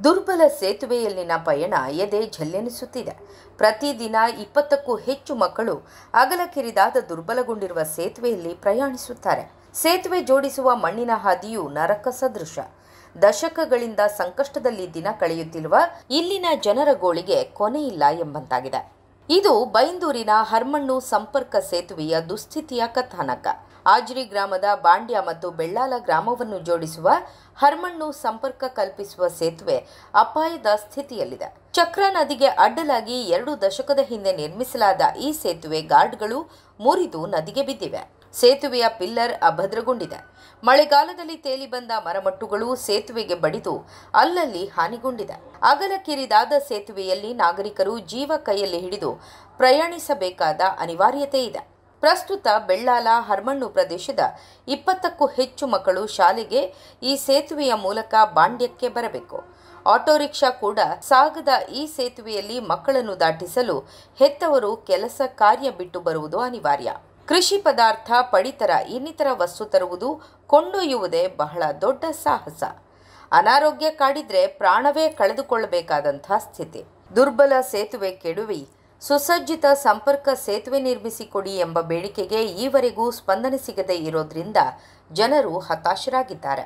ದುರ್ಬಲ ಸೇತುವೆಯಲ್ಲಿನ ಪಯಣ ಎದೆ ಝಲ್ಲೆನಿಸುತ್ತಿದೆ. ಪ್ರತಿದಿನ 20ಕ್ಕೂ ಹೆಚ್ಚು ಮಕ್ಕಳು ಅಗಲಕಿರಿದಾದ ದುರ್ಬಲಗೊಂಡಿರುವ ಸೇತುವೆಯಲ್ಲಿ ಪ್ರಯಾಣಿಸುತ್ತಾರೆ. ಸೇತುವೆ ಜೋಡಿಸುವ ಮಣ್ಣಿನ ಹಾದಿಯು ನರಕ ಸದೃಶ. ದಶಕಗಳಿಂದ ಸಂಕಷ್ಟದಲ್ಲಿ ದಿನ ಕಳೆಯುತ್ತಿರುವ ಇಲ್ಲಿನ ಜನರ ಗೋಳಿಗೆ ಕೊನೆಯಿಲ್ಲ ಎಂಬಂತಾಗಿದೆ. ಇದು ಬೈಂದೂರಿನ ಹರ್ಮಣ್ಣು ಸಂಪರ್ಕ ಸೇತುವೆಯ ದುಸ್ಥಿತಿಯ ಕಥಾನಕ. ಆಜ್ರಿ ಗ್ರಾಮದ ಬಾಂಡ್ಯ ಮತ್ತು ಬೆಳ್ಳಾಲ ಗ್ರಾಮವನ್ನು ಜೋಡಿಸುವ ಹರ್ಮಣ್ಣು ಸಂಪರ್ಕ ಕಲ್ಪಿಸುವ ಸೇತುವೆ ಅಪಾಯದ ಸ್ಥಿತಿಯಲ್ಲಿದೆ. ಚಕ್ರ ನದಿಗೆ ಅಡ್ಡಲಾಗಿ 2 ದಶಕದ ಹಿಂದೆ ನಿರ್ಮಿಸಲಾದ ಈ ಸೇತುವೆ ಗಾರ್ಡ್ಗಳು ಮುರಿದು ನದಿಗೆ ಬಿದ್ದಿವೆ. ಸೇತುವೆಯ ಪಿಲ್ಲರ್ ಅಭದ್ರಗೊಂಡಿದೆ. ಮಳೆಗಾಲದಲ್ಲಿ ತೇಲಿ ಬಂದ ಮರಮಟ್ಟುಗಳು ಸೇತುವೆಗೆ ಬಡಿದು ಅಲ್ಲಲ್ಲಿ ಹಾನಿಗೊಂಡಿದೆ. ಅಗಲಕಿರಿದಾದ ಸೇತುವೆಯಲ್ಲಿ ನಾಗರಿಕರು ಜೀವ ಕೈಯಲ್ಲಿ ಹಿಡಿದು ಪ್ರಯಾಣಿಸಬೇಕಾದ ಅನಿವಾರ್ಯತೆ ಇದೆ. ಪ್ರಸ್ತುತ ಬೆಳ್ಳಾಲ ಹರ್ಮಣ್ಣು ಪ್ರದೇಶದ 20ಕ್ಕೂ ಹೆಚ್ಚು ಮಕ್ಕಳು ಶಾಲೆಗೆ ಈ ಸೇತುವೆಯ ಮೂಲಕ ಬಾಂಡ್ಯಕ್ಕೆ ಬರಬೇಕು. ಆಟೋ ರಿಕ್ಷಾ ಕೂಡ ಸಾಗದ ಈ ಸೇತುವೆಯಲ್ಲಿ ಮಕ್ಕಳನ್ನು ದಾಟಿಸಲು ಹೆತ್ತವರು ಕೆಲಸ ಕಾರ್ಯ ಬಿಟ್ಟು ಬರುವುದು ಅನಿವಾರ್ಯ. ಕೃಷಿ ಪದಾರ್ಥ, ಪಡಿತರ ಇನ್ನಿತರ ವಸ್ತು ತರುವುದು, ಕೊಂಡೊಯ್ಯುವುದೇ ಬಹಳ ದೊಡ್ಡ ಸಾಹಸ. ಅನಾರೋಗ್ಯ ಕಾಡಿದ್ರೆ ಪ್ರಾಣವೇ ಕಳೆದುಕೊಳ್ಳಬೇಕಾದಂಥ ಸ್ಥಿತಿ. ದುರ್ಬಲ ಸೇತುವೆ ಕೆಡವಿ ಸುಸಜ್ಜಿತ ಸಂಪರ್ಕ ಸೇತುವೆ ನಿರ್ಮಿಸಿಕೊಡಿ ಎಂಬ ಬೇಡಿಕೆಗೆ ಈವರೆಗೂ ಸ್ಪಂದನೆ ಸಿಗದೇ ಇರೋದ್ರಿಂದ ಜನರು ಹತಾಶರಾಗಿದ್ದಾರೆ.